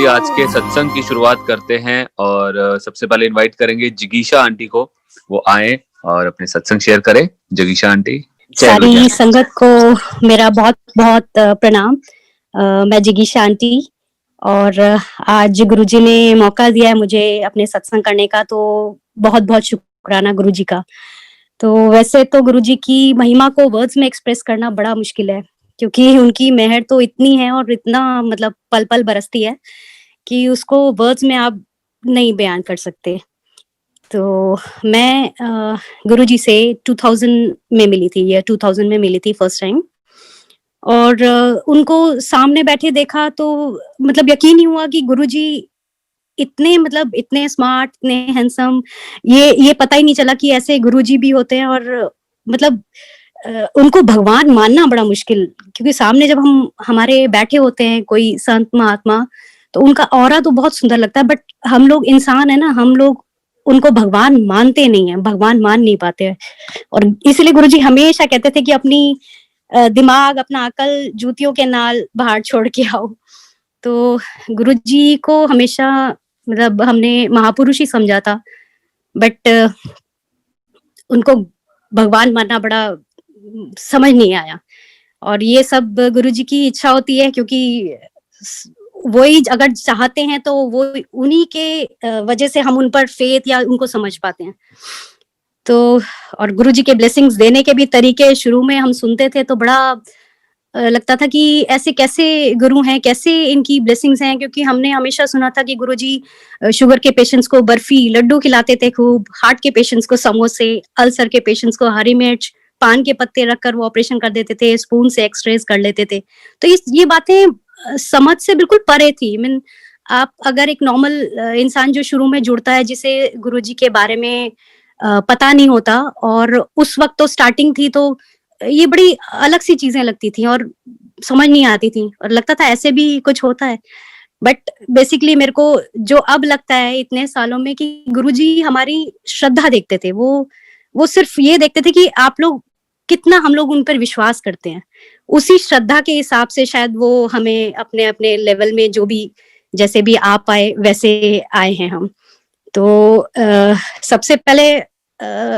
आज के सत्संग की शुरुआत करते हैं और सबसे पहले इनवाइट करेंगे जिगीशा आंटी को, वो आए और अपने सत्संग शेयर करें। जिगीशा आंटी, सारी संगत को मेरा बहुत बहुत प्रणाम। मैं जिगीशा आंटी, और आज गुरुजी ने मौका दिया है मुझे अपने सत्संग करने का, तो बहुत बहुत शुक्राना गुरुजी का। तो वैसे तो गुरुजी की महिमा को वर्ड्स में एक्सप्रेस करना बड़ा मुश्किल है, क्योंकि उनकी मेहर तो इतनी है और इतना मतलब पल पल बरसती है कि उसको वर्ड्स में आप नहीं बयान कर सकते। तो मैं गुरुजी से 2000 में मिली थी, ये 2000 में मिली थी फर्स्ट टाइम, और उनको सामने बैठे देखा तो मतलब यकीन नहीं हुआ कि गुरुजी इतने मतलब इतने स्मार्ट, इतने हैंडसम, ये पता ही नहीं चला कि ऐसे गुरुजी भी होते हैं। और मतलब उनको भगवान मानना बड़ा मुश्किल, क्योंकि सामने जब हम हमारे बैठे होते हैं कोई संत महात्मा, तो उनका ऑरा तो बहुत सुंदर लगता है, बट हम लोग इंसान है ना, हम लोग उनको भगवान मानते नहीं है, भगवान मान नहीं पाते हैं। और इसीलिए गुरुजी हमेशा कहते थे कि अपनी दिमाग, अपना अकल जूतियों के नाल बाहर छोड़ के आओ। तो गुरुजी को हमेशा मतलब हमने महापुरुष ही समझा था, बट उनको भगवान मानना बड़ा समझ नहीं आया। और ये सब गुरुजी की इच्छा होती है, क्योंकि वही अगर चाहते हैं तो वो उन्हीं के वजह से हम उन पर फेथ या उनको समझ पाते हैं। तो और गुरुजी के ब्लेसिंग्स देने के भी तरीके शुरू में हम सुनते थे तो बड़ा लगता था कि ऐसे कैसे गुरु हैं, कैसे इनकी ब्लेसिंग्स हैं, क्योंकि हमने हमेशा सुना था कि गुरुजी शुगर के पेशेंट्स को बर्फी लड्डू खिलाते थे खूब, हार्ट के पेशेंट्स को समोसे, अल्सर के पेशेंट्स को हरी मिर्च, पान के पत्ते रखकर वो ऑपरेशन कर देते थे, स्पून से एक्सरेज कर लेते थे। तो ये बातें समझ से बिल्कुल परे थी। मीन आप अगर एक नॉर्मल इंसान जो शुरू में जुड़ता है, जिसे गुरुजी के बारे में पता नहीं होता, और उस वक्त तो स्टार्टिंग थी, तो ये बड़ी अलग सी चीजें लगती थी और समझ नहीं आती थी, और लगता था ऐसे भी कुछ होता है। बट बेसिकली मेरे को जो अब लगता है इतने सालों में, कि गुरुजी हमारी श्रद्धा देखते थे। वो सिर्फ ये देखते थे कि आप लोग कितना, हम लोग उन पर विश्वास करते हैं। उसी श्रद्धा के हिसाब से शायद वो हमें अपने अपने लेवल में, जो भी जैसे भी आ पाए वैसे आए हैं हम। तो सबसे पहले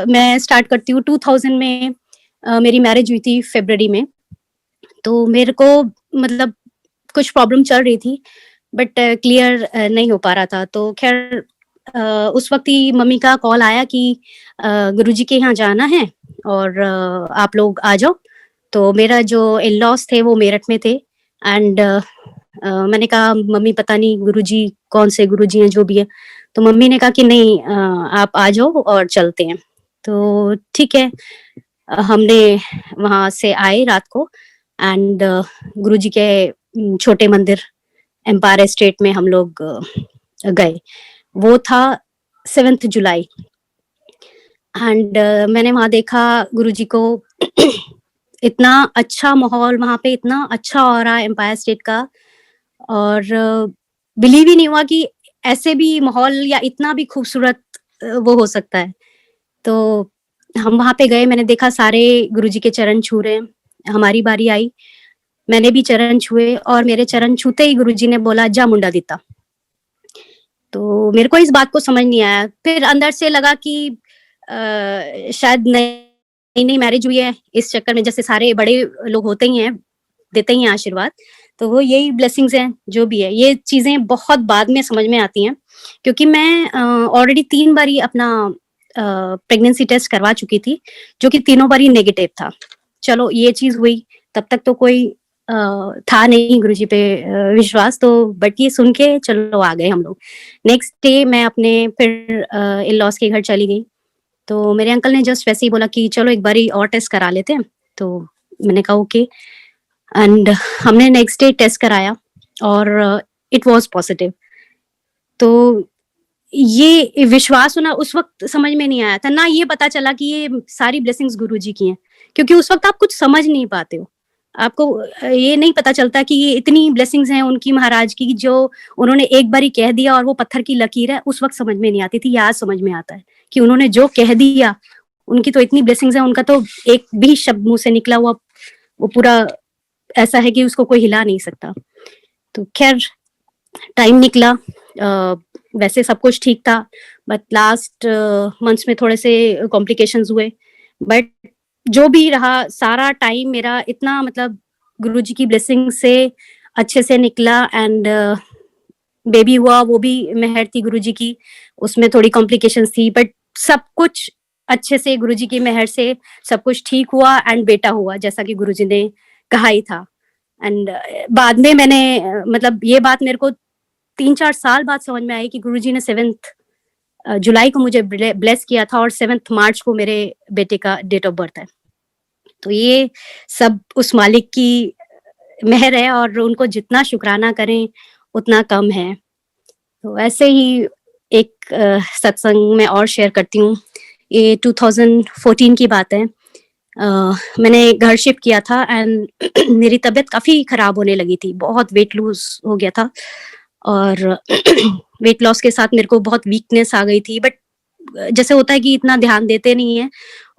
मैं स्टार्ट करती हूँ 2000 में। मेरी मैरिज हुई थी फरवरी में। तो मेरे को मतलब कुछ प्रॉब्लम चल रही थी, बट क्लियर नहीं हो पा रहा था। तो खैर उस वक्त ही मम्मी का कॉल आया कि गुरुजी के यहाँ जाना है और आप लोग आ जाओ। तो मेरा जो इन लॉज थे वो मेरठ में थे, एंड मैंने कहा मम्मी पता नहीं गुरुजी कौन से गुरुजी हैं, जो भी है। तो मम्मी ने कहा कि नहीं, आप आ जाओ और चलते हैं। तो ठीक है, हमने वहां से आए रात को, एंड गुरुजी के छोटे मंदिर एम्पायर स्टेट में हम लोग गए। वो था 7 जुलाई, एंड मैंने वहां देखा गुरुजी को। इतना अच्छा माहौल वहां पे, इतना अच्छा ऑरा एम्पायर स्टेट का, और बिलीव ही नहीं हुआ कि ऐसे भी माहौल या इतना भी खूबसूरत वो हो सकता है। तो हम वहां पे गए, मैंने देखा सारे गुरुजी के चरण छू रहे हैं। हमारी बारी आई, मैंने भी चरण छुए, और मेरे चरण छूते ही गुरुजी ने बोला जा मुंडा दिता। तो मेरे को इस बात को समझ नहीं आया। फिर अंदर से लगा कि शायद नई नई मैरिज हुई है, इस चक्कर में जैसे सारे बड़े लोग होते ही हैं, देते ही हैं आशीर्वाद, तो वो यही ब्लेसिंग्स हैं जो भी है। ये चीजें बहुत बाद में समझ में आती हैं, क्योंकि मैं ऑलरेडी 3 बारी अपना प्रेगनेंसी टेस्ट करवा चुकी थी, जो कि तीनों बारी नेगेटिव था। चलो ये चीज हुई, तब तक तो कोई था नहीं गुरुजी पे विश्वास, तो बट ये सुन के चलो आ गए हम लोग। नेक्स्ट डे मैं अपने फिर इन लॉज के घर चली गई। तो मेरे अंकल ने जस्ट वैसे ही बोला कि चलो एक बारी और टेस्ट करा लेते हैं। तो मैंने कहा ओके, एंड हमने नेक्स्ट डे टेस्ट कराया और इट वाज पॉजिटिव। तो ये विश्वास होना उस वक्त समझ में नहीं आया था ना, ये पता चला कि ये सारी ब्लेसिंग्स गुरुजी की हैं, क्योंकि उस वक्त आप कुछ समझ नहीं पाते हो। आपको ये नहीं पता चलता कि ये इतनी ब्लेसिंग्स हैं उनकी महाराज की, जो उन्होंने एक बारी कह दिया और वो पत्थर की लकीर है। उस वक्त समझ में नहीं आती थी, आज समझ में आता है कि उन्होंने जो कह दिया, उनकी तो इतनी ब्लेसिंग्स है, उनका तो एक भी शब्द मुंह से निकला हुआ वो पूरा ऐसा है कि उसको कोई हिला नहीं सकता। तो खैर टाइम निकला, वैसे सब कुछ ठीक था, बट लास्ट मंथ्स में थोड़े से कॉम्प्लिकेशंस हुए। बट जो भी रहा, सारा टाइम मेरा इतना मतलब गुरुजी की ब्लेसिंग से अच्छे से निकला। एंड बेबी हुआ, वो भी मेहर थी गुरुजी की, उसमें थोड़ी कॉम्प्लिकेशंस थी, बट सब कुछ अच्छे से गुरुजी की मेहर से सब कुछ ठीक हुआ एंड बेटा हुआ जैसा कि गुरुजी ने कहा ही था। एंड बाद में मैंने मतलब ये बात मेरे को 3-4 साल बाद समझ में आई कि गुरुजी ने 7th जुलाई को मुझे ब्लेस किया था और 7th मार्च को मेरे बेटे का डेट ऑफ बर्थ है। तो ये सब उस मालिक की मेहर है और उनको जितना शुक्राना करें उतना कम है। तो ऐसे ही एक सत्संग में और शेयर करती हूँ। ये 2014 की बात है। मैंने घर शिफ्ट किया था एंड मेरी तबीयत काफी खराब होने लगी थी, बहुत वेट लूज हो गया था और वेट लॉस के साथ मेरे को बहुत वीकनेस आ गई थी। बट जैसे होता है कि इतना ध्यान देते नहीं है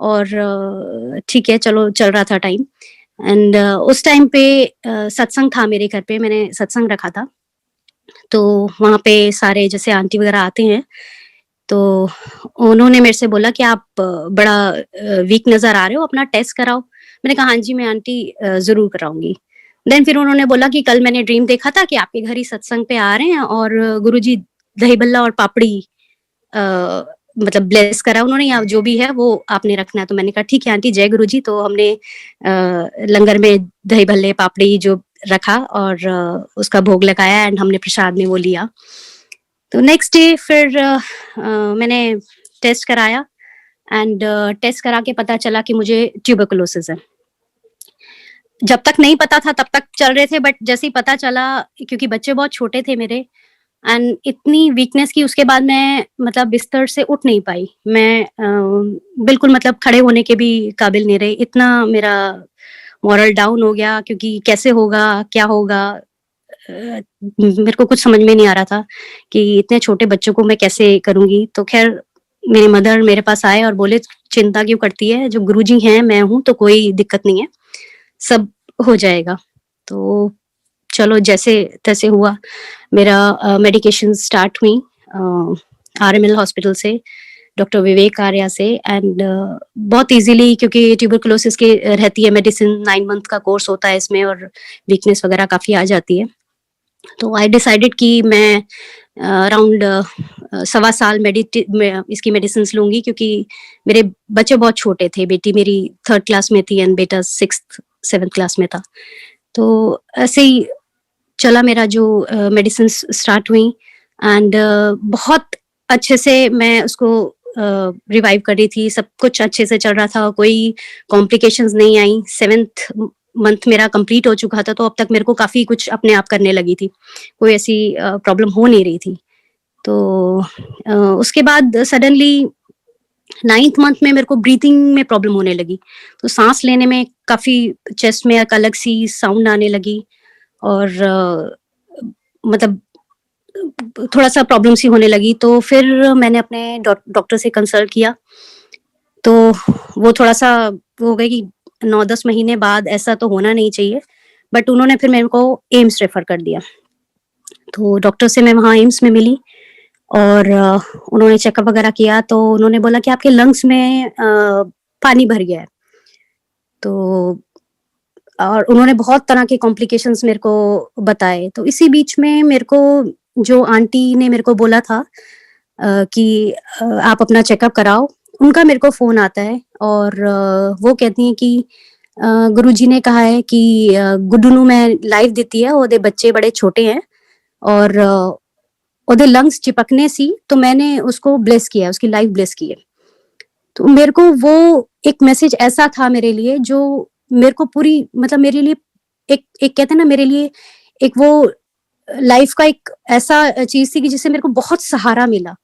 और ठीक है चलो चल रहा था टाइम। एंड उस टाइम पे सत्संग था मेरे घर पे, मैंने सत्संग रखा था। तो वहाँ पे सारे जैसे आंटी वगैरह आते हैं, तो उन्होंने मेरे से बोला कि आप बड़ा वीक नजर आ रहे हो, अपना टेस्ट कराओ। मैंने कहा हाँ जी मैं आंटी जरूर कराऊंगी। देन फिर उन्होंने बोला कि कल मैंने ड्रीम देखा था कि आपके घर ही सत्संग पे आ रहे हैं और गुरुजी दही बल्ला और पापड़ी मतलब ब्लेस करा उन्होंने, या जो भी है वो आपने रखना है। तो मैंने कहा ठीक है आंटी, जय गुरुजी। तो हमने लंगर में दही भल्ले पापड़ी जो रखा और उसका भोग लगाया एंड हमने प्रसाद में वो लिया। तो नेक्स्ट डे फिर मैंने टेस्ट कराया एंड टेस्ट करा के पता चला कि मुझे ट्यूबरकुलोसिस है। जब तक नहीं पता था तब तक चल रहे थे, बट जैसे ही पता चला, क्योंकि बच्चे बहुत छोटे थे मेरे एंड इतनी वीकनेस की, उसके बाद मैं मतलब बिस्तर से उठ नहीं पाई। मैं बिल्कुल मतलब खड़े होने के भी काबिल नहीं रही, इतना मेरा मॉरल डाउन हो गया। क्योंकि कैसे होगा, क्या होगा, मेरे को कुछ समझ में नहीं आ रहा था कि इतने छोटे बच्चों को मैं कैसे करूंगी। तो खैर मेरे मदर मेरे पास आए और बोले चिंता क्यों करती है, जो गुरुजी हैं मैं हूं, तो कोई दिक्कत नहीं है, सब हो जाएगा। तो चलो जैसे तैसे हुआ, मेरा मेडिकेशन स्टार्ट हुई RML हॉस्पिटल से, डॉक्टर विवेक आर्या से। एंड बहुत इजीली, क्योंकि ट्यूबरकुलोसिस की रहती है मेडिसिन, 9 मंथ का कोर्स होता है इसमें और वीकनेस वगैरह काफी आ जाती है। तो आई डिसाइडेड कि मैं अराउंड 1.25 साल इसकी मेडिसिन लूंगी, क्योंकि मेरे बच्चे बहुत छोटे थे। बेटी मेरी 3rd क्लास में थी एंड बेटा 6th 7th क्लास में था। तो ऐसे ही चला मेरा जो मेडिसिन स्टार्ट हुई एंड बहुत अच्छे से मैं उसको रिवाइव कर रही थी, सब कुछ अच्छे से चल रहा था, कोई कॉम्प्लिकेशंस नहीं आई। 7th मंथ मेरा कंप्लीट हो चुका था, तो अब तक मेरे को काफी कुछ अपने आप करने लगी थी, कोई ऐसी प्रॉब्लम हो नहीं रही थी। तो उसके बाद सडनली 9th मंथ में मेरे को ब्रीथिंग में प्रॉब्लम होने लगी। तो सांस लेने में काफी चेस्ट में एक अलग सी साउंड आने लगी और मतलब थोड़ा सा प्रॉब्लम सी होने लगी। तो फिर मैंने अपने डॉक्टर से कंसल्ट किया। तो वो थोड़ा सा हो गया कि 9-10 महीने बाद ऐसा तो होना नहीं चाहिए, बट उन्होंने फिर मेरे को एम्स रेफर कर दिया। तो डॉक्टर से मैं वहाँ एम्स में मिली और उन्होंने चेकअप वगैरह किया। तो उन्होंने बोला कि आपके लंग्स में पानी भर गया है। तो और उन्होंने बहुत तरह के कॉम्प्लिकेशंस मेरे को बताए। तो इसी बीच में मेरे को जो आंटी ने मेरे को बोला था कि आप अपना चेकअप कराओ, उनका मेरे को फोन आता है और वो कहती हैं कि गुरुजी ने कहा है कि गुड्डू ਨੂੰ मैं लाइफ ਦਿੱਤੀ है, ਉਹਦੇ बच्चे बड़े छोटे हैं और ਉਹਦੇ लंग्स चिपकने सी, तो मैंने उसको ब्लेस किया, उसकी लाइफ ब्लेस की है। तो मेरे को वो एक मैसेज ऐसा था मेरे लिए, जो मेरे को पूरी मतलब मेरे लिए एक कहते हैं ना, मेरे लिए एक वो लाइफ का एक ऐसा चीज थी कि जिससे मेरे को बहुत सहारा मिला।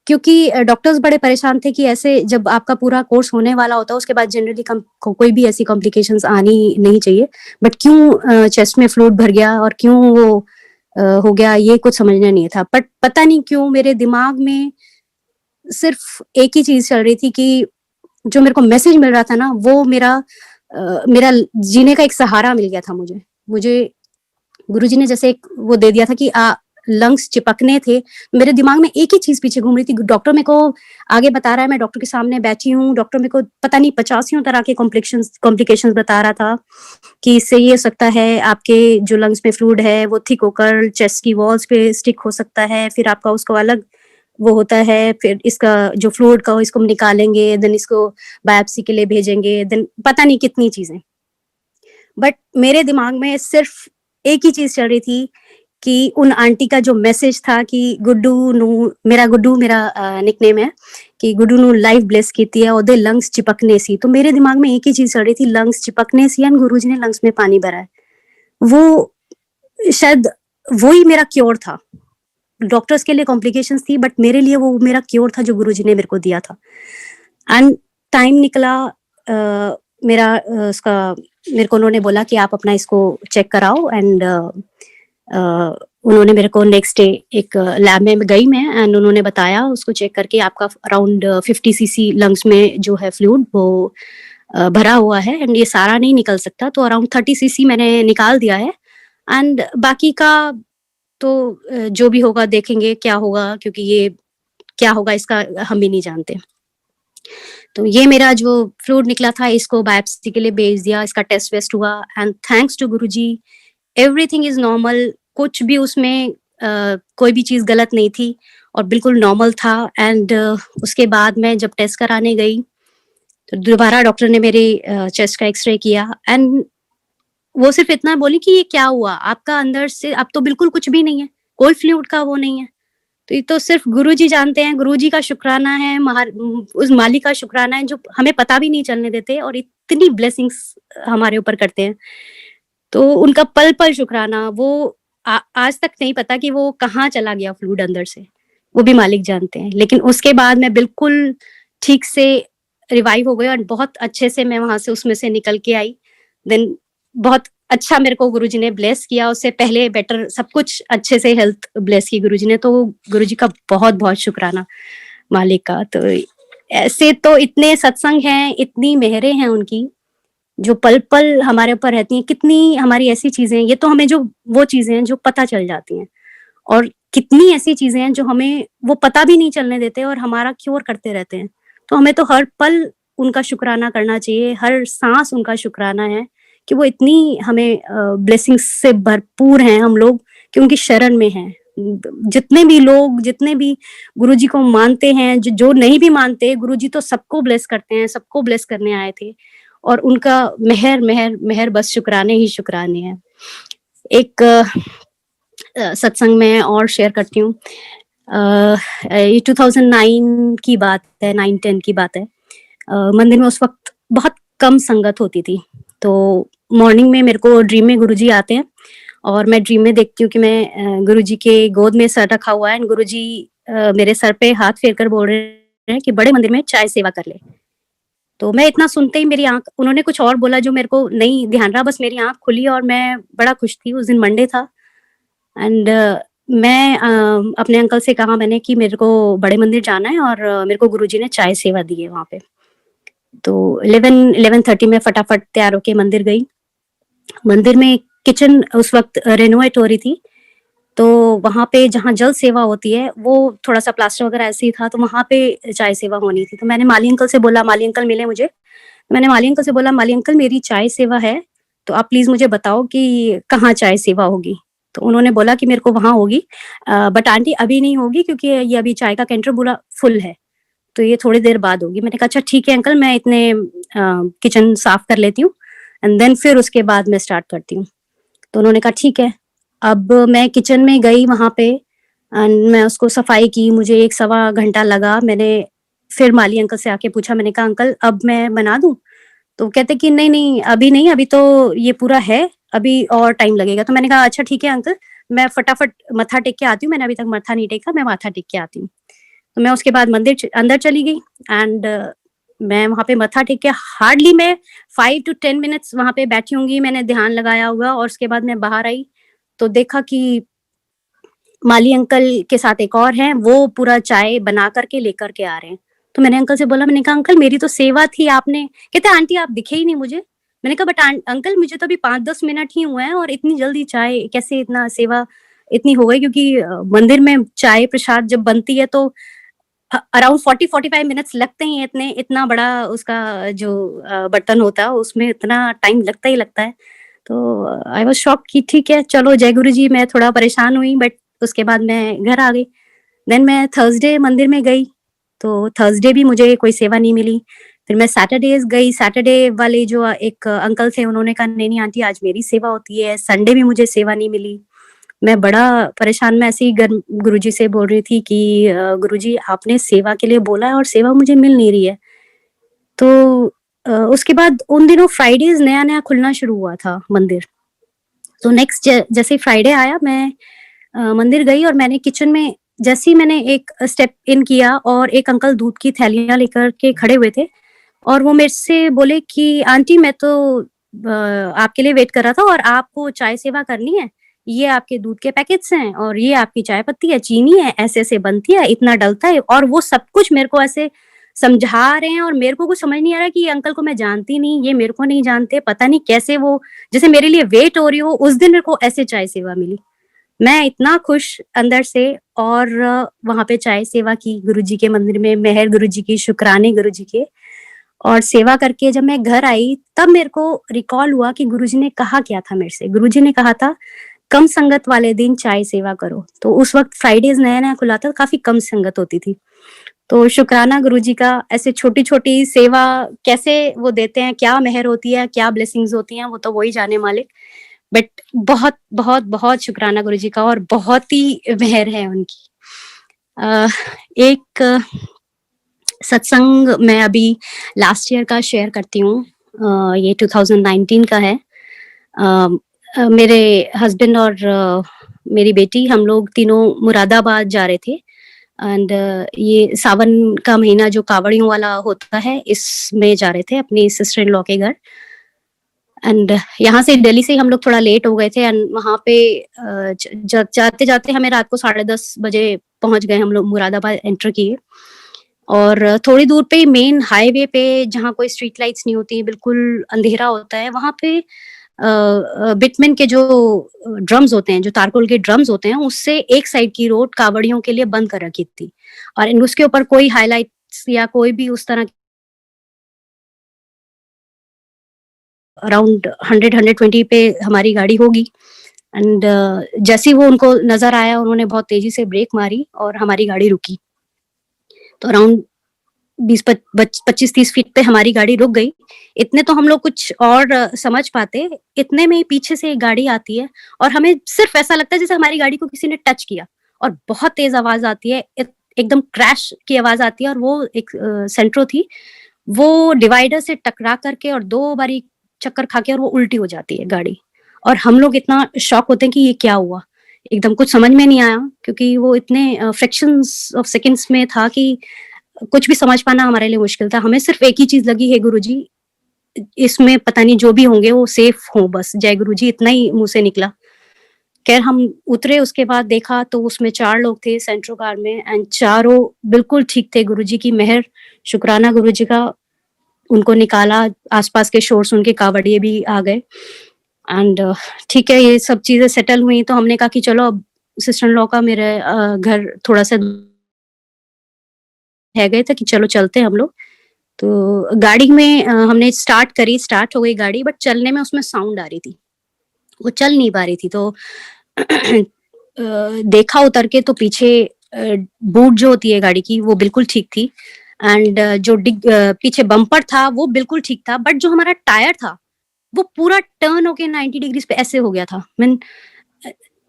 क्योंकि डॉक्टर्स बड़े परेशान थे कि ऐसे जब आपका पूरा कोर्स होने वाला होता है उसके बाद जनरली कोई भी ऐसी कॉम्प्लिकेशंस आनी नहीं चाहिए, बट क्यों चेस्ट में फ्लूइड भर गया और क्यों वो हो गया, ये कुछ समझना नहीं था। बट पता नहीं क्यों मेरे दिमाग में सिर्फ एक ही चीज चल रही थी कि जो मेरे को मैसेज मिल रहा था ना, वो मेरा मेरा जीने का एक सहारा मिल गया था मुझे। मुझे गुरुजी ने जैसे एक वो दे दिया था कि लंग्स चिपकने थे। मेरे दिमाग में एक ही चीज़ पीछे घूम रही थी। डॉक्टर मेरे को आगे बता रहा है, मैं डॉक्टर के सामने बैठी हूँ, डॉक्टर मेरे को पता नहीं 85 तरह के कॉम्प्लिकेशंस बता रहा था कि इससे ये हो सकता है, आपके जो लंग्स में फ्लूइड है वो थिक होकर चेस्ट की वॉल्स पे स्टिक हो सकता है, फिर आपका उसको अलग वो होता है, फिर इसका जो फ्लूइड का हो इसको हम निकालेंगे, देन इसको बायोप्सी के लिए भेजेंगे, देन पता नहीं कितनी चीज़ें। बट मेरे दिमाग में सिर्फ एक ही चीज़ चल रही थी कि उन आंटी का जो मैसेज था कि गुड्डू मेरा निकनेम है, कि गुड्डू नु लाइफ ब्लेस कीती है ओदे लंग्स चिपकने सी। तो मेरे दिमाग में एक ही चीज़ चल रही थी, लंग्स चिपकने सी एंड गुरुजी ने लंग्स में पानी भरा है। वो शायद वो ही मेरा क्योर था। डॉक्टर्स के लिए कॉम्प्लिकेशंस थी, बट मेरे लिए वो मेरा क्योर था जो गुरुजी ने मेरे को दिया था। एंड टाइम निकला, मेरा उसका मेरे को उन्होंने बोला कि आप अपना इसको चेक कराओ, एंड उन्होंने मेरे को नेक्स्ट डे एक लैब में गई मैं, एंड उन्होंने बताया उसको चेक करके आपका अराउंड 50 सीसी लंग्स में जो है फ्लूइड वो भरा हुआ है, एंड ये सारा नहीं निकल सकता, तो अराउंड 30 सीसी मैंने निकाल दिया है, एंड बाकी का तो जो भी होगा देखेंगे क्या होगा, क्योंकि ये क्या होगा इसका हम भी नहीं जानते। तो ये मेरा जो फ्लूइड निकला था इसको बायोप्सी के लिए भेज दिया, इसका टेस्ट वेस्ट हुआ, and thanks to Guruji everything is normal. कुछ भी उसमें कोई भी चीज़ गलत नहीं थी और बिल्कुल नॉर्मल था। एंड उसके बाद मैं जब टेस्ट कराने गई तो दोबारा डॉक्टर ने मेरे चेस्ट का एक्सरे किया, एंड वो सिर्फ इतना बोली कि ये क्या हुआ, आपका अंदर से अब तो बिल्कुल कुछ भी नहीं है, कोई फ्लूइड का वो नहीं है। तो ये तो सिर्फ गुरुजी जानते हैं, गुरुजी का शुक्राना है, उस मालिक का शुक्राना है जो हमें पता भी नहीं चलने देते और इतनी ब्लेसिंग्स हमारे ऊपर करते हैं। तो उनका पल-पल शुक्राना, वो आज तक नहीं पता कि वो कहाँ चला गया फ्लूइड अंदर से, वो भी मालिक जानते हैं। लेकिन उसके बाद मैं बिल्कुल ठीक से रिवाइव हो गई और बहुत अच्छे से मैं वहाँ से उसमें से निकल के आई। देन बहुत अच्छा मेरे को गुरुजी ने ब्लेस किया, उससे पहले बेटर सब कुछ अच्छे से हेल्थ ब्लेस की गुरुजी ने, तो गुरुजी का बहुत-बहुत शुक्राना मालिक का। तो ऐसे तो इतने सत्संग हैं, इतनी मेहरें हैं उनकी, जो पल-पल हमारे ऊपर रहती हैं। कितनी हमारी ऐसी चीज़ें हैं, ये तो हमें जो वो चीज़ें हैं जो पता चल जाती हैं, और कितनी ऐसी चीज़ें हैं जो हमें वो पता भी नहीं चलने देते और हमारा क्योर करते रहते हैं। तो हमें तो हर पल उनका शुक्राना करना चाहिए, हर सांस उनका शुक्राना है कि वो इतनी हमें ब्लेसिंग्स से भरपूर हैं हम लोग कि उनकी शरण में हैं। जितने भी लोग, जितने भी गुरुजी को मानते हैं, जो नहीं भी मानते, गुरुजी तो सबको ब्लेस करते हैं, सबको ब्लेस करने आए थे और उनका मेहर मेहर मेहर बस शुक्राने ही शुक्राने हैं। एक सत्संग में और शेयर करती हूँ। ये 2009 की बात है, 9-10 की बात है। मंदिर में उस वक्त बहुत कम संगत होती थी, तो मॉर्निंग में मेरे को ड्रीम में गुरुजी आते हैं और मैं ड्रीम में देखती हूँ कि मैं गुरुजी के गोद में सर रखा हुआ है, एंड गुरुजी मेरे सर पे हाथ फेर कर बोल रहे हैं कि बड़े मंदिर में चाय सेवा कर ले। तो मैं इतना सुनते ही मेरी आँख, उन्होंने कुछ और बोला जो मेरे को नहीं ध्यान रहा, बस मेरी आँख खुली और मैं बड़ा खुश थी। उस दिन मंडे था, एंड मैं अपने अंकल से कहा मैंने कि मेरे को बड़े मंदिर जाना है और मेरे को गुरुजी ने चाय सेवा दी है वहाँ पे। तो 11:30 में फटाफट तैयार होके मंदिर गई। मंदिर में किचन उस वक्त रेनोवेट हो रही थी, तो वहाँ पे जहाँ जल सेवा होती है वो थोड़ा-सा प्लास्टर वगैरह ऐसे ही था, तो वहाँ पे चाय सेवा होनी थी। तो मैंने माली अंकल से बोला, माली अंकल मिले मुझे। मैंने माली अंकल से बोला, माली अंकल मेरी चाय सेवा है, तो आप प्लीज़ मुझे बताओ कि कहाँ चाय सेवा होगी? तो उन्होंने बोला कि मेरे को वहाँ होगी, बट आंटी अभी नहीं होगी क्योंकि ये अभी चाय का कैंटर पूरा फुल है, तो ये थोड़ी देर बाद होगी। मैंने कहा अच्छा ठीक है अंकल, मैं इतने किचन साफ कर लेती हूँ एंड देन फिर उसके बाद मैं स्टार्ट करती हूँ। तो उन्होंने कहा ठीक है। अब मैं किचन में गई वहाँ पे एंड मैं उसको सफाई की, मुझे 1 सवा घंटा लगा। मैंने फिर माली अंकल से आके पूछा, मैंने कहा अंकल अब मैं बना दूँ? तो कहते कि नहीं, अभी नहीं, अभी तो ये पूरा है, अभी और टाइम लगेगा। तो मैंने कहा अच्छा ठीक है अंकल, मैं फटाफट मत्था टेक के आती हूँ, मैंने अभी तक मत्था नहीं टेका, मैं माथा टेक के आती हूँ। तो मैं उसके बाद मंदिर अंदर चली गई एंड मैं वहाँ पे मत्था टेक के हार्डली मैं 5 टू 10 मिनट्स वहाँ पे बैठी होंगी, मैंने ध्यान लगाया होगा और उसके बाद मैं बाहर आई, तो देखा कि माली अंकल के साथ एक और हैं, वो पूरा चाय बना करके लेकर के आ रहे हैं। तो मैंने अंकल से बोला, मैंने कहा अंकल मेरी तो सेवा थी, आपने कहते आंटी आप दिखे ही नहीं मुझे। मैंने कहा बट अंकल मुझे तो अभी 5-10 मिनट ही हुए हैं और इतनी जल्दी चाय कैसे, इतना सेवा इतनी हो गई, क्योंकि मंदिर में चाय प्रसाद जब बनती है तो अराउंड 40-45 मिनट्स लगते ही हैं, इतने इतना बड़ा उसका जो बर्तन होता है उसमें इतना टाइम लगता ही लगता है। तो आई वाज़ शॉक्ड कि ठीक है चलो जय गुरु जी, मैं थोड़ा परेशान हुई बट उसके बाद मैं घर आ गई। देन मैं थर्सडे मंदिर में गई, तो थर्सडे भी मुझे कोई सेवा नहीं मिली। फिर मैं सैटरडेज़ गई, सैटरडे वाले जो एक अंकल थे उन्होंने कहा नहीं, नहीं आंटी आज मेरी सेवा होती है, संडे भी मुझे सेवा नहीं मिली। मैं बड़ा परेशान, मैं ऐसे ही गुरुजी से बोल रही थी कि गुरुजी आपने सेवा के लिए बोला है और सेवा मुझे मिल नहीं रही है। तो उसके बाद उन दिनों फ्राइडेज़ नया-नया खुलना शुरू हुआ था मंदिर। तो नेक्स्ट जैसे फ्राइडे आया, मैं मंदिर गई और मैंने किचन में जैसे ही मैंने एक स्टेप इन किया और एक अंकल दूध की थैलियाँ लेकर के खड़े हुए थे और वो मेरे से बोले कि आंटी मैं तो आपके लिए वेट कर रहा था और आपको चाय सेवा करनी है। ये आपके दूध के पैकेट्स हैं और ये आपकी चाय पत्ती है, चीनी है, ऐसे-ऐसे बनती है, इतना डलता है, और वो सब कुछ मेरे को ऐसे समझा रहे हैं और मेरे को कुछ समझ नहीं आ रहा है कि ये अंकल को मैं जानती नहीं, ये मेरे को नहीं जानते, पता नहीं कैसे वो जैसे मेरे लिए वेट हो रही हो, उस दिन मेरे को ऐसे चाय सेवा मिली। मैं इतना खुश अंदर से, और वहाँ पे चाय सेवा की गुरुजी के मंदिर में, मेहर गुरुजी की, शुक्राने गुरुजी के, और सेवा करके जब मैं घर आई तब मेरे को रिकॉल हुआ कि गुरुजी ने कहा क्या था मेरे से। गुरुजी ने कहा था कम संगत वाले दिन चाय सेवा करो। तो उस वक़्त फ्राइडेज़ नया-नया खुला था, काफ़ी कम संगत होती थी। तो शुक्राना गुरुजी का, ऐसे छोटी-छोटी सेवा कैसे वो देते हैं, क्या मेहर होती है, क्या ब्लेसिंग्स होती हैं, वो तो वही जाने मालिक। बट बहुत, बहुत, बहुत शुक्राना गुरुजी का, और बहुत ही मेहर है उनकी। एक सत्संग मैं अभी लास्ट ईयर का शेयर करती हूँ। ये 2019 का है। मेरे हस्बैंड और मेरी बेटी, हम लोग तीनों मुरादाबाद जा रहे थे, एंड ये सावन का महीना जो कावड़ियों वाला होता है, इसमें जा रहे थे अपनी सिस्टर इन लॉ के घर। एंड यहाँ से दिल्ली से हम लोग थोड़ा लेट हो गए थे, एंड वहाँ पे जाते-जाते हमें रात को 10:30 बजे पहुँच गए, हम लोग मुरादाबाद एंटर किए। और थोड़ी दूर पे मेन हाईवे पे, जहाँ कोई स्ट्रीट लाइट्स नहीं होती, बिल्कुल अंधेरा होता है, वहाँ पे बिटमेन के जो ड्रम्स होते हैं, जो तारकोल के ड्रम्स होते हैं, उससे एक साइड की रोड कावड़ियों के लिए बंद कर रखी थी, और उसके ऊपर कोई हाइलाइट्स या कोई भी उस तरह अराउंड 100-120 पे हमारी गाड़ी होगी। एंड जैसे ही वो उनको नज़र आया, उन्होंने बहुत तेज़ी से ब्रेक मारी और हमारी गाड़ी रुकी। तो अराउंड 25-30 फीट पे हमारी गाड़ी रुक गई। इतने तो हम लोग कुछ और समझ पाते, इतने में ही पीछे से एक गाड़ी आती है और हमें सिर्फ़ ऐसा लगता है जैसे हमारी गाड़ी को किसी ने टच किया, और बहुत तेज़ आवाज़ आती है, एकदम क्रैश की आवाज़ आती है, और वो एक सेंट्रो थी, वो डिवाइडर से टकरा करके और 2 बारी चक्कर खा के और वो उल्टी हो जाती है गाड़ी। और हम लोग इतना शॉक होते हैं कि ये क्या हुआ? एकदम कुछ समझ में नहीं आया, क्योंकि वो इतने फ्रैक्शंस ऑफ सेकंड्स में था कि कुछ भी समझ पाना हमारे लिए मुश्किल था। हमें सिर्फ़ एक ही चीज़ लगी, हे गुरुजी, इसमें पता नहीं जो भी होंगे वो सेफ हों बस, जय गुरुजी, इतना ही मुँह से निकला। खैर हम उतरे, उसके बाद देखा तो उसमें 4 लोग थे सेंट्रो कार में, एंड चारों बिल्कुल ठीक थे। गुरुजी की मेहर, शुक्राना गुरुजी का, उनको निकाला, आस-पास के शोर सुन के कावड़िए भी आ गए। एंड ठीक है, ये सब चीज़ें सेटल हुई तो हमने कहा कि चलो अब सिस्टर इन लॉ का मेरे घर थोड़ा-सा रह गए थे कि चलो चलते हैं हम लोग। तो गाड़ी में हमने स्टार्ट करी, स्टार्ट हो गई गाड़ी, बट चलने में उसमें साउंड आ रही थी, वो चल नहीं पा रही थी। तो देखा उतर के तो पीछे बूट जो होती है गाड़ी की वो बिल्कुल ठीक थी, एंड जो पीछे बम्पर था वो बिल्कुल ठीक था, बट जो हमारा टायर था वो पूरा टर्न होके 90 डिग्रीज पे ऐसे हो गया था।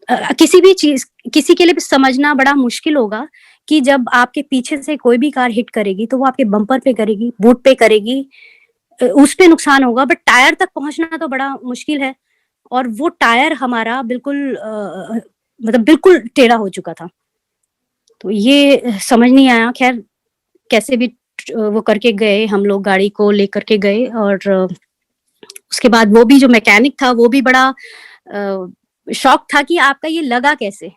किसी भी चीज़, किसी के लिए भी समझना बड़ा मुश्किल होगा कि जब आपके पीछे से कोई भी कार हिट करेगी तो वो आपके बम्पर पे करेगी, बूट पे करेगी, उस पे नुकसान होगा, बट टायर तक पहुँचना तो बड़ा मुश्किल है। और वो टायर हमारा बिल्कुल मतलब बिल्कुल टेढ़ा हो चुका था। तो ये समझ नहीं आया, ख़ैर कैसे भी वो करके गए, हम लोग गाड़ी को लेकर के गए, और उसके बाद वो भी जो मैकेनिक था वो भी बड़ा शॉक था कि आपका ये लगा कैसे?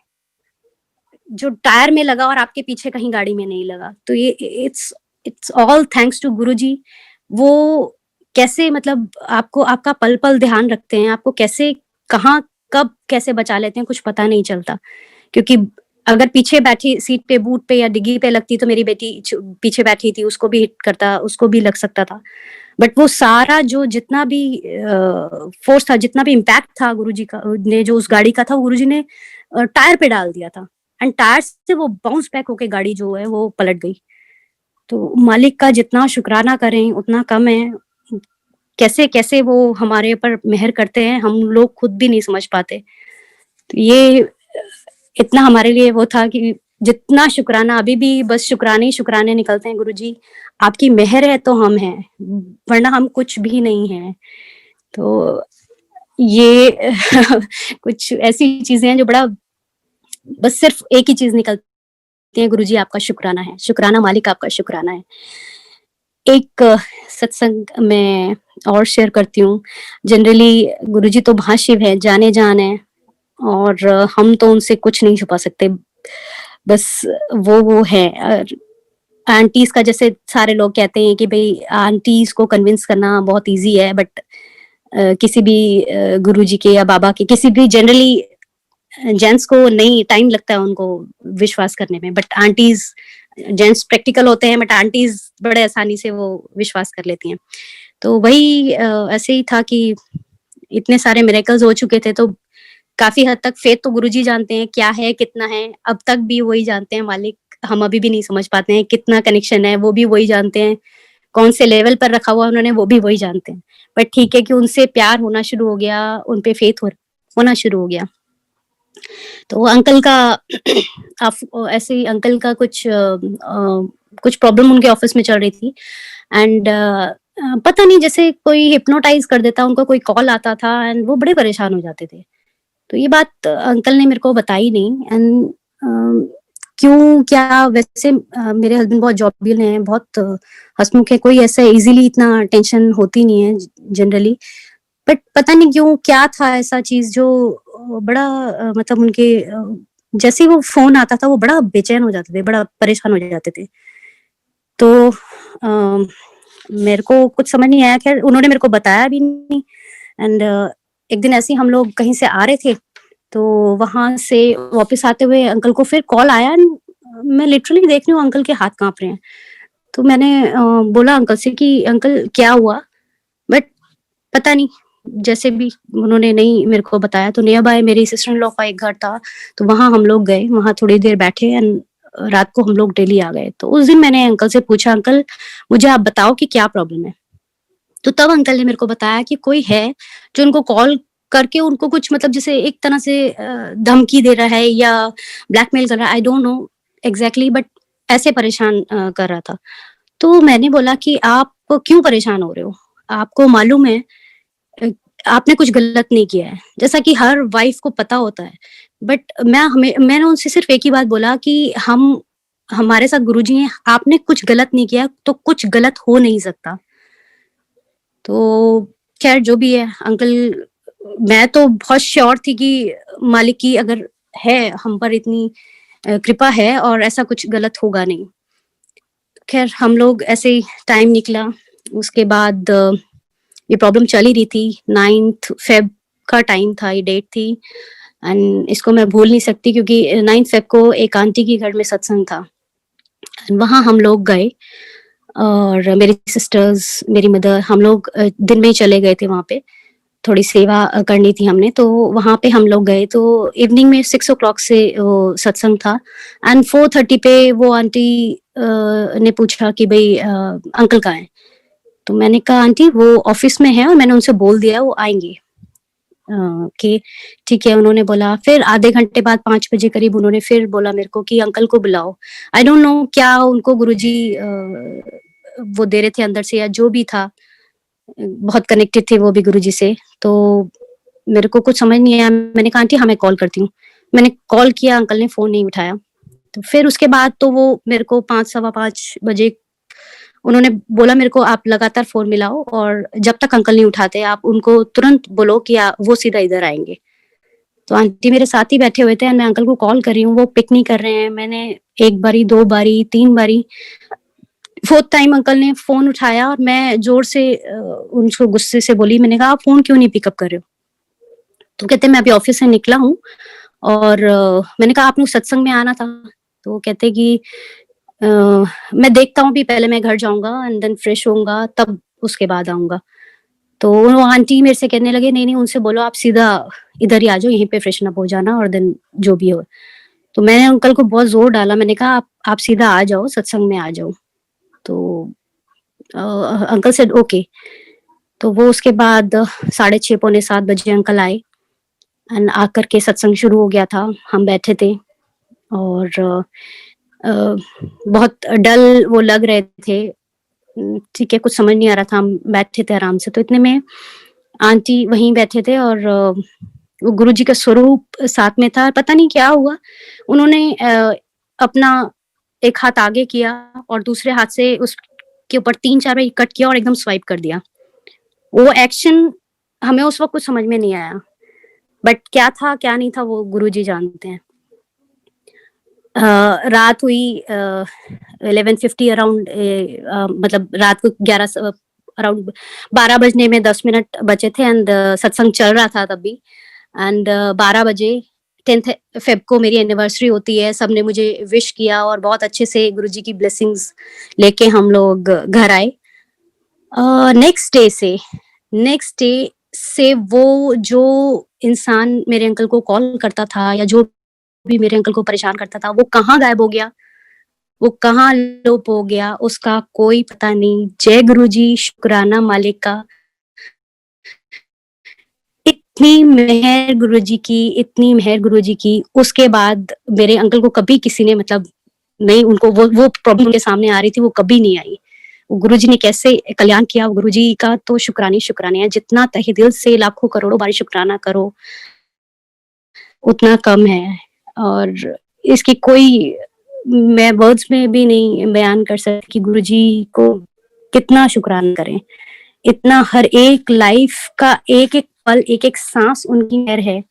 जो टायर में लगा और आपके पीछे कहीं गाड़ी में नहीं लगा। तो ये it's it's all thanks to Guruji. वो कैसे मतलब आपको आपका पल-पल ध्यान रखते हैं, आपको कैसे, कहाँ, कब, कैसे बचा लेते हैं, कुछ पता नहीं चलता। क्योंकि अगर पीछे बैठी सीट पे, बूट पे या डिग्गी पे लगती तो मेरी बेटी पीछे बैठी थी, उसको भी हिट करता, उसको भी लग सकता था। बट वो सारा जो जितना भी फोर्स था, जितना भी इम्पैक्ट था गुरुजी का ने जो उस गाड़ी का था, गुरुजी ने टायर पे डाल दिया था एंड टायर से वो बाउंस बैक होके गाड़ी जो है वो पलट गई। तो मालिक का जितना शुक्राना करें उतना कम है। कैसे-कैसे वो हमारे ऊपर मेहर करते हैं, हम लोग खुद भी नहीं समझ पाते। तो ये इतना हमारे लिए वो था कि जितना शुक्राना, अभी भी बस शुक्राने ही शुक्राने निकलते हैं, गुरुजी आपकी मेहर है तो हम हैं, वरना हम कुछ भी नहीं हैं। तो ये कुछ ऐसी चीज़ें हैं जो बड़ा, बस सिर्फ एक ही चीज़ निकलती है, गुरुजी आपका शुक्राना है, शुक्राना मालिक आपका शुक्राना है। एक सत्संग मैं और शेयर करती हूँ। जनरली गुरुजी तो महाशिव हैं, जाने-जान हैं और हम तो उनसे कुछ नहीं छुपा सकते। बस वो है। और आंटीज़ का जैसे सारे लोग कहते हैं कि भई आंटीज़ को कन्विंस करना बहुत ईज़ी है, बट किसी भी गुरुजी के या बाबा के, किसी भी जनरली जेंट्स को नहीं, टाइम लगता है उनको विश्वास करने में, बट आंटीज़, जेंट्स प्रैक्टिकल होते हैं बट आंटीज़ बड़े आसानी से वो विश्वास कर लेती हैं। तो वही ऐसे ही था कि इतने सारे मिरेकल्स हो चुके थे, तो काफ़ी हद तक फेथ तो गुरुजी जानते हैं क्या है, कितना है, अब तक भी वही जानते हैं मालिक, हम अभी भी नहीं समझ पाते हैं कितना कनेक्शन है, वो भी वही जानते हैं, कौन से लेवल पर रखा हुआ उन्होंने वो भी वही जानते हैं। बट ठीक है कि उनसे प्यार होना शुरू हो गया, उन पे फेथ होना शुरू हो गया। तो वो अंकल का ऐसे ही अंकल का कुछ प्रॉब्लम उनके ऑफिस में चल रही थी एंड पता नहीं जैसे कोई हिप्नोटाइज कर देता, उनको कोई कॉल आता था एंड वो बड़े परेशान हो जाते थे। तो ये बात अंकल ने मेरे को बताई नहीं एंड क्यों क्या, वैसे मेरे हस्बैंड बहुत जॉबियल हैं, बहुत हंसमुख है, कोई ऐसा इजीली इतना टेंशन होती नहीं है जनरली, बट पता नहीं क्यों क्या था ऐसा चीज जो बड़ा मतलब उनके जैसे ही वो फोन आता था वो बड़ा बेचैन हो जाते थे, बड़ा परेशान हो जाते थे। तो मेरे को कुछ समझ नहीं आया, खैर उन्होंने मेरे को बताया भी नहीं एंड एक दिन ऐसे ही हम लोग कहीं से आ रहे थे, तो वहां से वापस आते हुए अंकल को फिर कॉल आया and मैं लिटरली देख रही हूँ अंकल के हाथ कांप रहे हैं। तो मैंने बोला अंकल से कि अंकल क्या हुआ, बट पता नहीं, जैसे भी उन्होंने नहीं मेरे को बताया। तो नियर बाय मेरी सिस्टर इन लॉ का एक घर था, तो वहां हम लोग गए, वहां थोड़ी देर बैठे एंड रात को हम लोग दिल्ली आ गए। तो उस दिन मैंने अंकल से पूछा, अंकल मुझे आप बताओ कि क्या प्रॉब्लम है। तो तब अंकल ने मेरे को बताया कि कोई है जो उनको कॉल करके उनको कुछ मतलब जैसे एक तरह से धमकी दे रहा है या ब्लैकमेल कर रहा है, I don't know exactly, but ऐसे परेशान कर रहा था। तो मैंने बोला कि आप क्यों परेशान हो रहे हो, आपको मालूम है अ, आपने कुछ गलत नहीं किया है, जैसा कि हर वाइफ को पता होता है। बट मैंने उनसे सिर्फ एक ही बात बोला कि हम हमारे साथ गुरुजी हैं, आपने कुछ गलत नहीं किया तो कुछ गलत हो नहीं सकता। तो खैर जो भी है अंकल, मैं तो बहुत श्योर थी कि मालिक की अगर है हम पर इतनी कृपा है और ऐसा कुछ गलत होगा नहीं। खैर हम लोग ऐसे ही टाइम निकला, उसके बाद ये प्रॉब्लम चल ही रही थी। 9th फेब का टाइम था, ये डेट थी एंड इसको मैं भूल नहीं सकती क्योंकि 9th फेब को एक आंटी के घर में सत्संग था। वहां हम लोग गए और मेरी सिस्टर्स, मेरी मदर, हम लोग दिन में ही चले गए थे वहां पे, थोड़ी सेवा करनी थी हमने, तो वहां पे हम लोग गए। तो इवनिंग में 6 o'clock से वो सत्संग था एंड 4:30 पे वो आंटी ने पूछा कि भाई अंकल कहाँ हैं। तो मैंने कहा आंटी वो ऑफिस में है और मैंने उनसे बोल दिया वो आएंगे। कि ठीक है, उन्होंने बोला। फिर आधे घंटे बाद 5 बजे करीब उन्होंने फिर बोला मेरे को कि अंकल को बुलाओ। आई डोंट नो क्या उनको गुरुजी वो दे रहे थे अंदर से या जो भी था, बहुत कनेक्टेड थे वो भी गुरुजी से। तो मेरे को कुछ समझ नहीं आया, मैंने कहा आंटी हाँ मैं कॉल करती हूँ। मैंने कॉल किया, अंकल ने फोन नहीं उठाया। तो फिर उसके बाद तो वो मेरे को 5 सवा 5 बजे उन्होंने बोला मेरे को आप लगातार फोन मिलाओ और जब तक अंकल नहीं उठाते आप उनको तुरंत बोलो कि वो सीधा इधर आएंगे। तो आंटी मेरे साथ ही बैठे हुए थे, मैं अंकल को कॉल कर रही हूँ, वो पिक नहीं कर रहे हैं। मैंने 1 बारी, 2 बारी, 3 बारी फोर्थ टाइम अंकल ने फोन उठाया और मैं जोर से उनको गुस्से से बोली, मैंने कहा आप फोन क्यों नहीं पिकअप कर रहे हो? तो कहते मैं अभी ऑफिस से निकला हूँ और मैंने कहा आप लोग सत्संग में आना था। तो वो कहते कि मैं देखता हूँ, अभी पहले मैं घर जाऊंगा एंड देन फ्रेश होऊंगा तब उसके बाद आऊंगा। तो वो आंटी मेरे से कहने लगे नहीं नहीं उनसे बोलो आप सीधा इधर ही आ जाओ, यहीं पे फ्रेशन अप हो जाना और देन जो भी हो। तो मैंने अंकल को बहुत जोर डाला, मैंने कहा आप सीधा आ जाओ, सत्संग में आ जाओ। तो अंकल सेड ओके। तो वो उसके बाद 6:30 पौने 7 बजे अंकल आए एंड आकर के सत्संग शुरू हो गया था। हम बैठे थे और बहुत डल वो लग रहे थे। ठीक है, कुछ समझ नहीं आ रहा था, हम बैठे थे आराम से। तो इतने में आंटी वहीं बैठे थे और वो गुरुजी का स्वरूप साथ में था। पता नहीं क्या हुआ, उन्होंने अपना एक हाथ आगे किया और दूसरे हाथ से उसके ऊपर 3-4 बार कट किया और एकदम स्वाइप कर दिया। वो एक्शन हमें उस वक्त कुछ समझ में नहीं आया, बट क्या था क्या नहीं था वो गुरुजी जानते हैं। रात हुई 11:50 अराउंड, मतलब रात को 11 अराउंड 12 बजने में 10 मिनट बचे थे एंड सत्संग चल रहा था तब भी। एंड 12 बजे 10th फेब को मेरी एनिवर्सरी होती है। सबने मुझे विश किया और बहुत अच्छे से गुरुजी की ब्लेसिंग्स लेके हम लोग घर आए। नेक्स्ट डे से वो जो इंसान मेरे अंकल को कॉल करता था या जो भी मेरे अंकल को परेशान करता था, वो कहाँ गायब हो गया, वो कहाँ लोप हो गया, उसका कोई पता नहीं। जय गुरुजी, शुक्राना मालिक का। इतनी मेहर गुरुजी की, इतनी मेहर गुरुजी की। उसके बाद मेरे अंकल को कभी किसी ने मतलब नहीं, उनको वो प्रॉब्लम उनके सामने आ रही थी, वो कभी नहीं आई। गुरुजी ने कैसे कल्याण किया, गुरुजी का तो शुक्राने है। जितना तहे दिल से लाखों करोड़ों बार शुक्राना करो उतना कम है। और इसकी कोई मैं वर्ड्स में भी नहीं बयान कर सकती कि गुरुजी को कितना शुक्राना करें। इतना हर एक लाइफ का एक एक पल, एक एक सांस उनकी मेहर है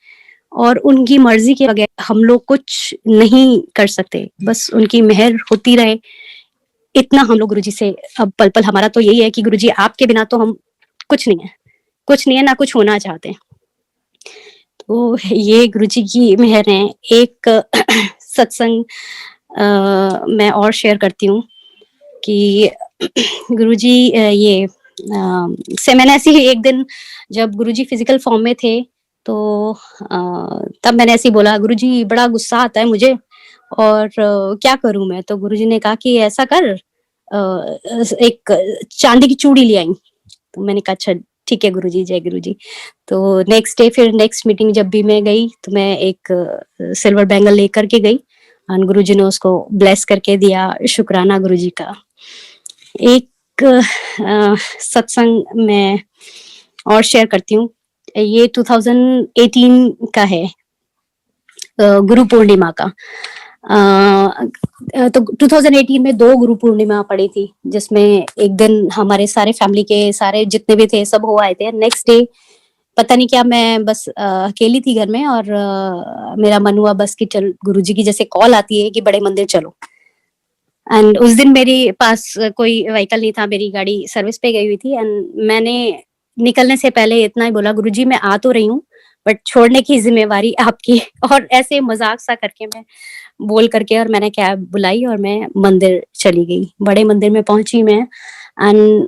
और उनकी मर्जी के बगैर हम लोग कुछ नहीं कर सकते। बस उनकी मेहर होती रहे, इतना हम लोग गुरुजी से अब पल पल हमारा तो यही है कि गुरुजी आपके बिना तो हम कुछ नहीं है ना कुछ होना चाहते। तो ये गुरुजी की मेहर है। एक सत्संग मैं और शेयर करती हूँ कि गुरुजी ये से मैंने ऐसे ही एक दिन जब गुरुजी फिजिकल फॉर्म में थे तो तब मैंने ऐसे ही बोला गुरुजी बड़ा गुस्सा आता है मुझे और क्या करूं मैं। तो गुरुजी ने कहा कि ऐसा कर, एक चांदी की चूड़ी ले आई। तो मैंने कहा अच्छा ठीक है गुरुजी, जय गुरुजी। तो नेक्स्ट डे फिर नेक्स्ट मीटिंग जब भी मैं गई तो मैं एक सिल्वर बैंगल लेकर के गई और गुरुजी ने उसको ब्लेस करके दिया। शुक्राना गुरुजी का। एक सत्संग मैं और शेयर करती हूँ, ये 2018 का है, गुरु पूर्णिमा का। तो 2018 में 2 गुरु पूर्णिमा पड़ी थी, जिसमें एक दिन हमारे सारे फैमिली के सारे जितने भी थे सब हो आए थे। नेक्स्ट डे पता नहीं क्या मैं बस अकेली थी घर में और मेरा मन हुआ बस कि चल गुरुजी की जैसे कॉल आती है कि बड़े मंदिर चलो। एंड उस दिन मेरे पास कोई व्हीकल नहीं था, मेरी गाड़ी सर्विस पे गई हुई थी एंड मैंने निकलने से पहले इतना ही बोला गुरुजी मैं आ तो रही हूँ बट छोड़ने की जिम्मेवारी आपकी। और ऐसे मजाक सा करके मैं बोल करके और मैंने कैब बुलाई और मैं मंदिर चली गई। बड़े मंदिर में पहुंची मैं एंड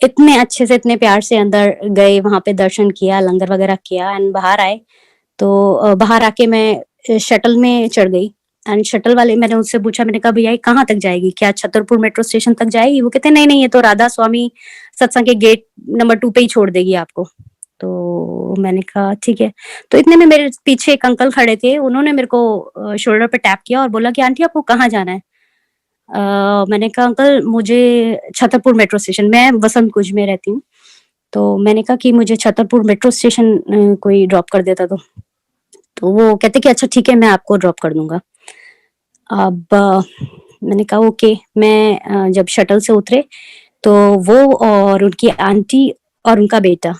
इतने अच्छे से इतने प्यार से अंदर गए, वहां पे दर्शन किया, लंगर वगैरह किया एंड बाहर आए। तो बाहर आके मैं शटल में चढ़ गई एंड शटल वाले मैंने उनसे पूछा, मैंने कहा भैया ये कहाँ तक जाएगी, क्या छतरपुर मेट्रो स्टेशन तक जाएगी? वो कहते नहीं नहीं ये तो राधा स्वामी सत्संग के गेट नंबर 2 पे ही छोड़ देगी आपको। तो मैंने कहा ठीक है। तो इतने में मेरे पीछे एक अंकल खड़े थे, उन्होंने मेरे को शोल्डर पे टैप किया और बोला कि आंटी आपको कहाँ जाना है? मैंने कहा अंकल मुझे छतरपुर मेट्रो स्टेशन, मैं वसंत कुंज में रहती हूँ। तो मैंने कहा कि मुझे छतरपुर मेट्रो स्टेशन कोई ड्रॉप कर देता तो वो कहते कि अच्छा ठीक है मैं आपको ड्रॉप कर दूंगा। अब मैंने कहा ओके। मैं जब शटल से उतरे तो वो और उनकी आंटी और उनका बेटा,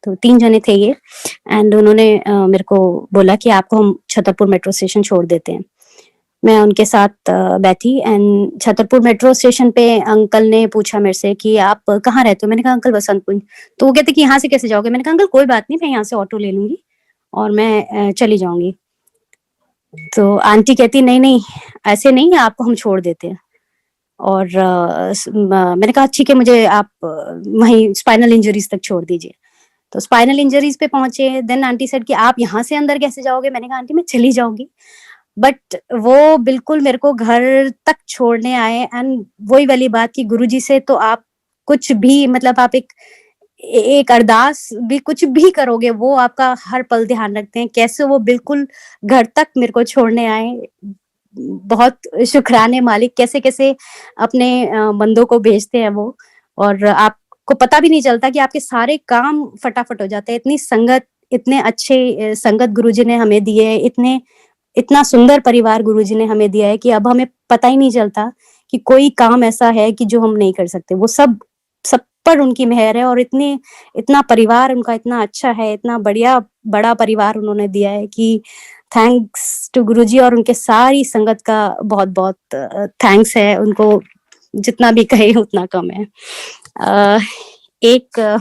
तो 3 जने थे ये एंड उन्होंने मेरे को बोला कि आपको हम छतरपुर मेट्रो स्टेशन छोड़ देते हैं। मैं उनके साथ बैठी एंड छतरपुर मेट्रो स्टेशन पे अंकल ने पूछा मेरे से कि आप कहाँ रहते हो? मैंने कहा अंकल बसंत कुंज। तो वो कहते कि यहाँ से कैसे जाओगे? मैंने कहा अंकल कोई बात नहीं, मैं यहाँ से ऑटो ले लूंगी और मैं चली जाऊंगी। तो आंटी कहती नहीं नहीं, ऐसे नहीं, आपको हम छोड़ देते हैं। और मैंने कहा ठीक है, मुझे आप वहीं स्पाइनल इंजरीज तक छोड़ दीजिए। तो स्पाइनल इंजरीज पे पहुंचे, देन आंटी सेड कि आप यहाँ से अंदर कैसे जाओगे? मैंने कहा आंटी मैं चली जाऊंगी। बट वो बिल्कुल मेरे को घर तक छोड़ने आए एंड वही वाली बात कि गुरुजी से तो आप कुछ भी, मतलब आप एक अरदास भी कुछ भी करोगे, वो आपका हर पल ध्यान रखते हैं। कैसे वो बिल्कुल घर तक मेरे को छोड़ने आए, बहुत शुक्राने मालिक, कैसे कैसे अपने बंदों को भेजते हैं वो। और आपको पता भी नहीं चलता कि आपके सारे काम फटाफट हो जाते हैं। इतनी संगत, इतने अच्छे संगत गुरुजी ने हमें दिए है, इतना सुंदर परिवार गुरुजी ने हमें दिया है कि अब हमें पता ही नहीं चलता कि कोई काम ऐसा है कि जो हम नहीं कर सकते। वो सब पर उनकी मेहर है और इतना परिवार उनका इतना अच्छा है, इतना बढ़िया बड़ा परिवार उन्होंने दिया है कि थैंक्स टू गुरुजी। और उनके सारी संगत का बहुत बहुत थैंक्स है उनको, जितना भी कहे उतना कम है। एक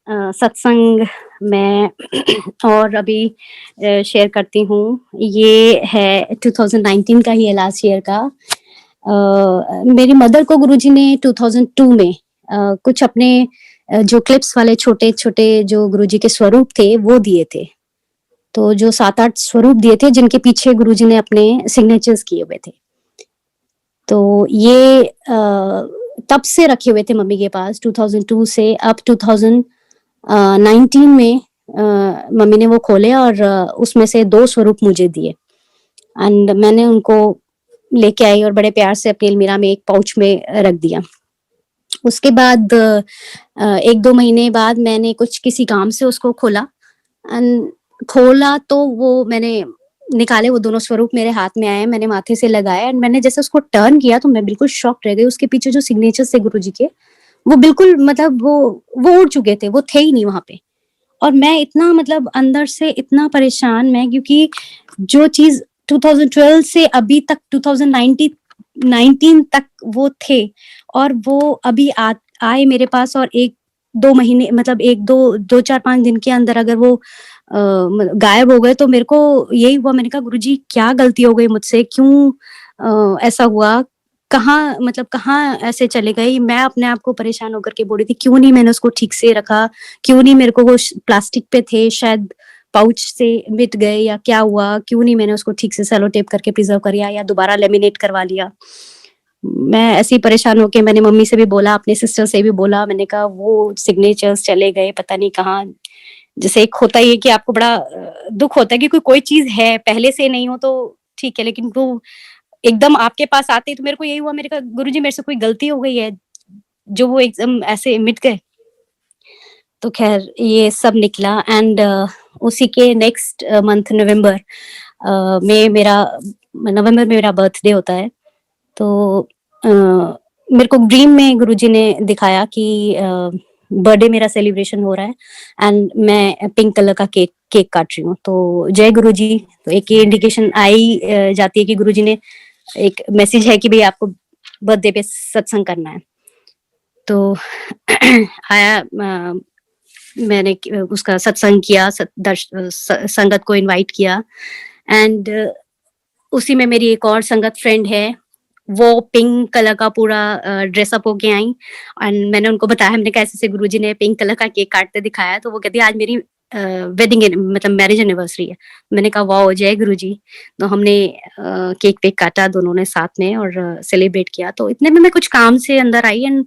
सत्संग मैं और अभी शेयर करती हूँ। ये है 2019 का ही है, लास्ट ईयर का। मेरी मदर को गुरुजी ने 2002 में कुछ अपने जो क्लिप्स वाले छोटे छोटे जो गुरुजी के स्वरूप थे वो दिए थे। तो जो 7-8 स्वरूप दिए थे जिनके पीछे गुरुजी ने अपने सिग्नेचर्स किए हुए थे। तो ये तब से रखे हुए थे मम्मी के पास, 2002 से अब 2019 में मम्मी ने वो खोले और उसमें से 2 स्वरूप मुझे दिए एंड मैंने उनको लेके आई और बड़े प्यार से अपनी अलमीरा में एक पाउच में रख दिया। उसके बाद 1-2 महीने बाद मैंने कुछ किसी काम से उसको खोला एंड खोला तो वो मैंने निकाले, वो दोनों स्वरूप मेरे हाथ में आए, मैंने माथे से लगाया एंड मैंने जैसे उसको टर्न किया तो मैं बिल्कुल शॉक्ड रह गई। उसके पीछे जो सिग्नेचर्स थे गुरुजी के, वो बिल्कुल मतलब वो उड़ चुके थे, वो थे ही नहीं वहां पे। और मैं इतना मतलब अंदर से इतना परेशान मैं, क्योंकि जो चीज 2012 से अभी तक 2019 तक वो थे और वो अभी आए मेरे पास और 1-2 महीने, मतलब 1-2 4-5 दिन के अंदर अगर वो गायब हो गए तो मेरे को यही हुआ। मैंने कहा गुरुजी क्या गलती हो गई मुझसे, क्यों ऐसा हुआ, कहाँ मतलब कहाँ ऐसे चले गए? मैं अपने आप को परेशान होकर के बोल रही थी क्यों नहीं मैंने उसको ठीक से रखा, क्यों नहीं मेरे को वो प्लास्टिक पे थे, शायद पाउच से मिट गए या क्या हुआ, क्यों नहीं मैंने उसको ठीक से सेलो टेप करके प्रिजर्व किया या दोबारा लेमिनेट करवा लिया। मैं ऐसी परेशान होके मैंने मम्मी से भी बोला, अपने सिस्टर से भी बोला, मैंने कहा वो सिग्नेचर्स चले गए पता नहीं कहाँ। जैसे एक होता ही है कि आपको बड़ा दुख होता है कि कोई चीज है पहले से नहीं हो तो ठीक है, लेकिन वो एकदम आपके पास आते ही तो मेरे को यही हुआ। मेरे कहा गुरुजी मेरे से कोई गलती हो गई है जो वो एकदम ऐसे मिट गए। तो खैर ये सब निकला एंड उसी के नेक्स्ट मंथ नवंबर में मेरा बर्थडे होता है। तो मेरे को ड्रीम में गुरुजी ने दिखाया कि बर्थडे मेरा सेलिब्रेशन हो रहा है एंड मैं पिंक कलर का केक काट रही हूँ। तो जय गुरुजी, तो एक ये इंडिकेशन आई जाती है कि गुरुजी ने एक मैसेज है कि भाई आपको बर्थडे पे सत्संग करना है। तो आया, मैंने उसका सत्संग किया, संगत को इनवाइट किया एंड उसी में मेरी एक और संगत फ्रेंड है, वो पिंक कलर का पूरा ड्रेसअप होके आई एंड मैंने उनको बताया, हमने कहा ऐसे गुरुजी ने पिंक कलर का केक काटते दिखाया। तो वो कहती है आज मेरी वेडिंग मतलब मैरिज एनिवर्सरी है। मैंने कहा वाह जय गुरुजी। तो हमने केक वेक काटा दोनों ने साथ में और सेलिब्रेट किया। तो इतने में मैं कुछ काम से अंदर आई एंड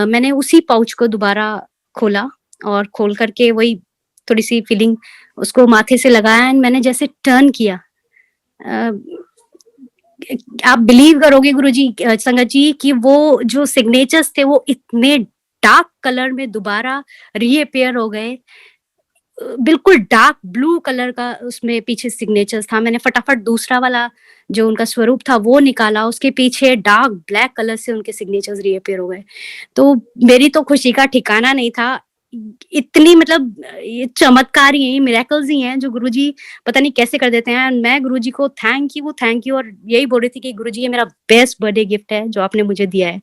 मैंने उसी पाउच को दोबारा खोला और खोल करके वही थोड़ी सी फीलिंग उसको माथे से लगाया एंड मैंने जैसे टर्न किया, आप बिलीव करोगे गुरुजी संगत जी कि वो जो सिग्नेचर्स थे वो इतने डार्क कलर में दोबारा रीअपेयर हो गए। बिल्कुल डार्क ब्लू कलर का उसमें पीछे सिग्नेचर्स था। मैंने फटाफट दूसरा वाला जो उनका स्वरूप था वो निकाला, उसके पीछे डार्क ब्लैक कलर से उनके सिग्नेचर्स रीअपेयर हो गए। तो मेरी तो खुशी का ठिकाना नहीं था। इतनी मतलब ये चमत्कार ही है, मिरेकल्स ही हैं जो गुरुजी पता नहीं कैसे कर देते हैं। मैं गुरुजी को थैंक यू और यही बोल रही थी कि गुरुजी ये मेरा बेस्ट बर्थडे गिफ्ट है जो आपने मुझे दिया है।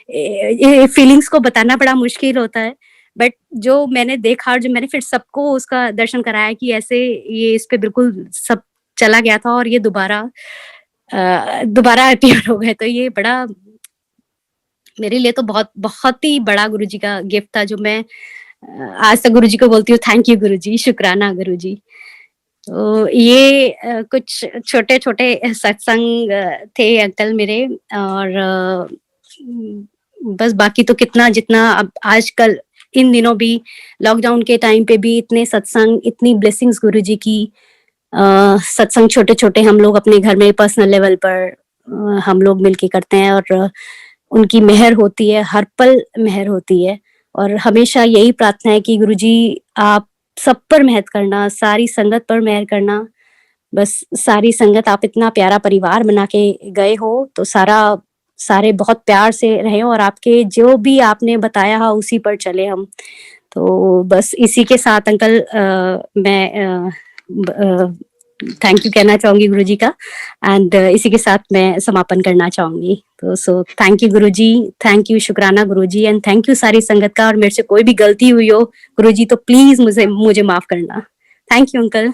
ये फीलिंग्स को बताना बड़ा मुश्किल होता है, बट जो मैंने देखा और जो मैंने फिर सबको उसका दर्शन कराया कि ऐसे ये इस पे बिल्कुल सब चला गया था और ये दोबारा अपीयर हो गए, तो ये बड़ा मेरे लिए तो बहुत बहुत ही बड़ा गुरुजी का गिफ्ट था जो मैं आज तक गुरुजी को बोलती हूँ थैंक यू गुरुजी, शुक्राना गुरुजी। तो ये कुछ छोटे-छोटे सत्संग थे अंकल मेरे और बस बाकी तो कितना जितना अब आजकल इन दिनों भी लॉकडाउन के टाइम पे भी इतने सत्संग, इतनी ब्लेसिंग्स गुरुजी की सत्संग छोटे-छोटे हम लोग अपने घर में पर्सनल लेवल पर हम लोग मिलके करते हैं और उनकी मेहर होती है, हर पल मेहर होती है और हमेशा यही प्रार्थना है कि गुरुजी आप सब पर मेहर करना, सारी संगत पर मेहर करना। बस सारी संगत आप इतना प्यारा परिवार बना के गए हो, तो सारे बहुत प्यार से रहें और आपके जो भी आपने बताया है उसी पर चले हम। तो बस इसी के साथ अंकल मैं थैंक यू कहना चाहूंगी गुरुजी का एंड इसी के साथ मैं समापन करना चाहूंगी। तो so thank you Guruji, thank you शुक्राना गुरुजी एंड थैंक यू सारी संगत का। और मेरे से कोई भी गलती हुई हो गुरुजी तो प्लीज मुझे माफ करना। Thank you uncle.